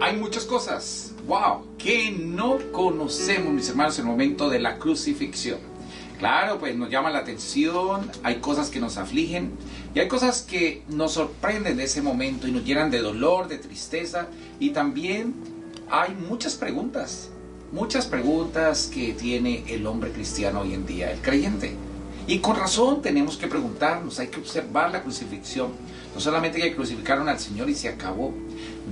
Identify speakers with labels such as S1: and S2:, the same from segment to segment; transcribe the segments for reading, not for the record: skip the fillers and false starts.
S1: Hay muchas cosas, wow, que no conocemos, mis hermanos, en el momento de la crucifixión. Claro, pues nos llama la atención, hay cosas que nos afligen y hay cosas que nos sorprenden de ese momento y nos llenan de dolor, de tristeza, y también hay muchas preguntas que tiene el hombre cristiano hoy en día, el creyente. Y con razón tenemos que preguntarnos, hay que observar la crucifixión. No solamente que crucificaron al Señor y se acabó.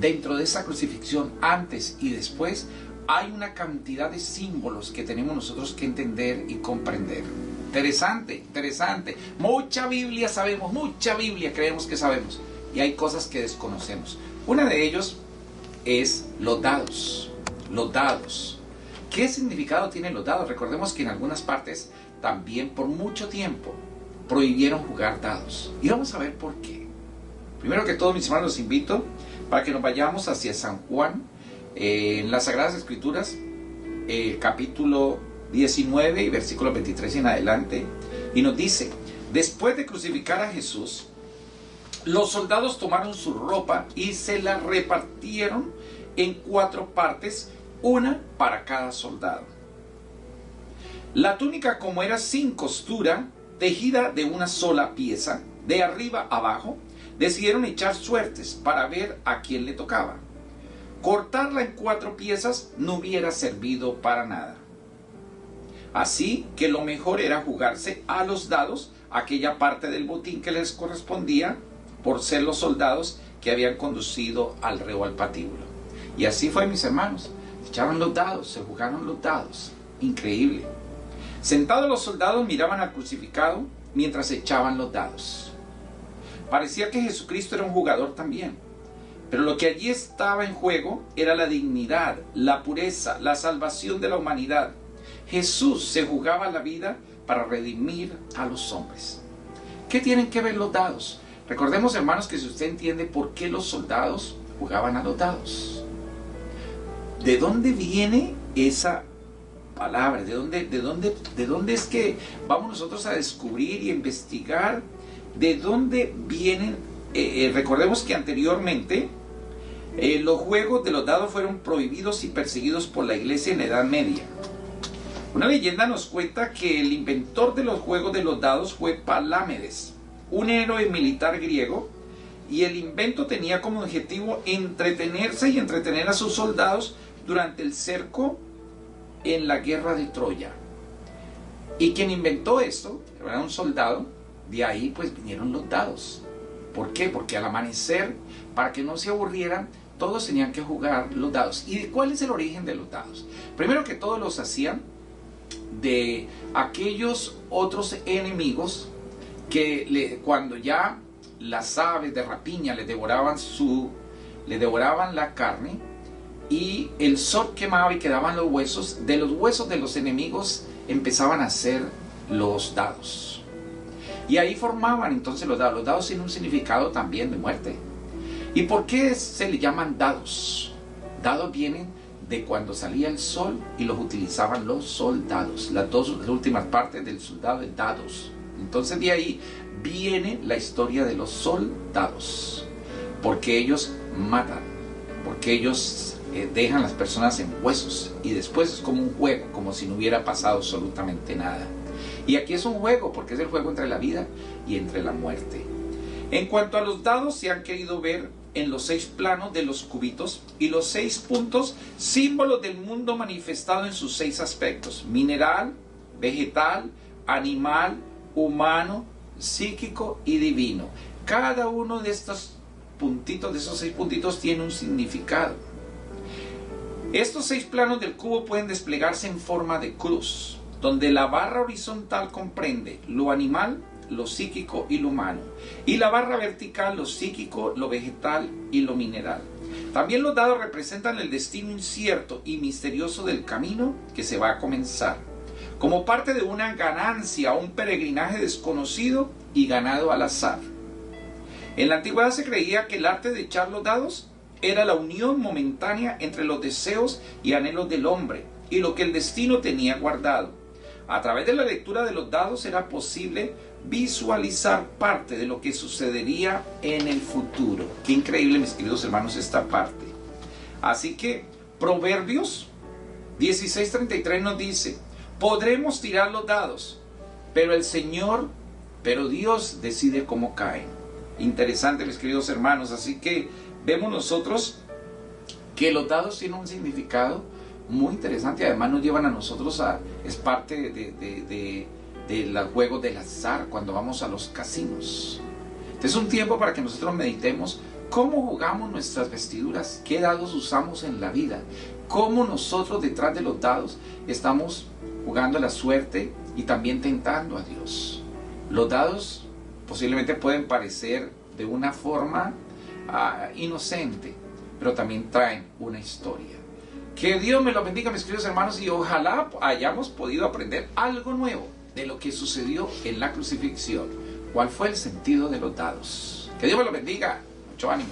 S1: Dentro de esa crucifixión, antes y después, hay una cantidad de símbolos que tenemos nosotros que entender y comprender. Interesante, interesante. Mucha Biblia sabemos, mucha Biblia creemos que sabemos. Y hay cosas que desconocemos. Una de ellos es los dados. Los dados. ¿Qué significado tienen los dados? Recordemos que en algunas partes también por mucho tiempo prohibieron jugar dados. Y vamos a ver por qué. Primero que todo, mis hermanos, los invito para que nos vayamos hacia San Juan, en las Sagradas Escrituras, capítulo 19 y versículos 23 en adelante. Y nos dice: después de crucificar a Jesús, los soldados tomaron su ropa y se la repartieron en 4 partes, una para cada soldado. La túnica, como era sin costura, tejida de una sola pieza, de arriba abajo, decidieron echar suertes para ver a quién le tocaba. Cortarla en 4 piezas no hubiera servido para nada. Así que lo mejor era jugarse a los dados aquella parte del botín que les correspondía, por ser los soldados que habían conducido al reo al patíbulo. Y así fue, mis hermanos. Echaron los dados, se jugaron los dados. Increíble. Sentados los soldados miraban al crucificado mientras echaban los dados. Parecía que Jesucristo era un jugador también. Pero lo que allí estaba en juego era la dignidad, la pureza, la salvación de la humanidad. Jesús se jugaba la vida para redimir a los hombres. ¿Qué tienen que ver los dados? Recordemos, hermanos, que si usted entiende por qué los soldados jugaban a los dados, ¿de dónde viene esa palabra? ¿De dónde es que vamos nosotros a descubrir y investigar de dónde vienen? Recordemos que anteriormente los juegos de los dados fueron prohibidos y perseguidos por la iglesia en la Edad Media. Una leyenda nos cuenta que el inventor de los juegos de los dados fue Palámedes, un héroe militar griego, y el invento tenía como objetivo entretenerse y entretener a sus soldados durante el cerco en la guerra de Troya. Y quien inventó esto era un soldado. De ahí pues vinieron los dados. ¿Por qué? Porque al amanecer, para que no se aburrieran, todos tenían que jugar los dados. ¿Y de cuál es el origen de los dados? Primero que todos los hacían de aquellos otros enemigos que cuando ya las aves de rapiña les devoraban la carne y el sol quemaba y quedaban los huesos, de los huesos de los enemigos empezaban a hacer los dados. Y ahí formaban entonces los dados. Los dados tienen un significado también de muerte. ¿Y por qué se le llaman dados? Dados vienen de cuando salía el sol y los utilizaban los soldados. Las últimas partes del soldado es dados. Entonces de ahí viene la historia de los soldados. Porque ellos matan. Porque ellos dejan a las personas en huesos. Y después es como un juego, como si no hubiera pasado absolutamente nada. Y aquí es un juego, porque es el juego entre la vida y entre la muerte. En cuanto a los dados, se han querido ver en los 6 planos de los cubitos y los 6 puntos, símbolos del mundo manifestado en sus 6 aspectos: mineral, vegetal, animal, humano, psíquico y divino. Cada uno de estos puntitos, de esos 6 puntitos, tiene un significado. Estos 6 planos del cubo pueden desplegarse en forma de cruz, donde la barra horizontal comprende lo animal, lo psíquico y lo humano, y la barra vertical lo psíquico, lo vegetal y lo mineral. También los dados representan el destino incierto y misterioso del camino que se va a comenzar, como parte de una ganancia o un peregrinaje desconocido y ganado al azar. En la antigüedad se creía que el arte de echar los dados era la unión momentánea entre los deseos y anhelos del hombre y lo que el destino tenía guardado. A través de la lectura de los dados era posible visualizar parte de lo que sucedería en el futuro. Qué increíble, mis queridos hermanos, esta parte. Así que Proverbios 16:33 nos dice, podremos tirar los dados, pero Dios decide cómo caen. Interesante, mis queridos hermanos. Así que vemos nosotros que los dados tienen un significado muy interesante. Además nos llevan a nosotros es parte de los juegos del azar cuando vamos a los casinos. Este es un tiempo para que nosotros meditemos cómo jugamos nuestras vestiduras, qué dados usamos en la vida, cómo nosotros detrás de los dados estamos jugando la suerte y también tentando a Dios. Los dados posiblemente pueden parecer de una forma inocente, pero también traen una historia. Que Dios me lo bendiga, mis queridos hermanos, y ojalá hayamos podido aprender algo nuevo de lo que sucedió en la crucifixión. ¿Cuál fue el sentido de los dados? Que Dios me lo bendiga. Mucho ánimo.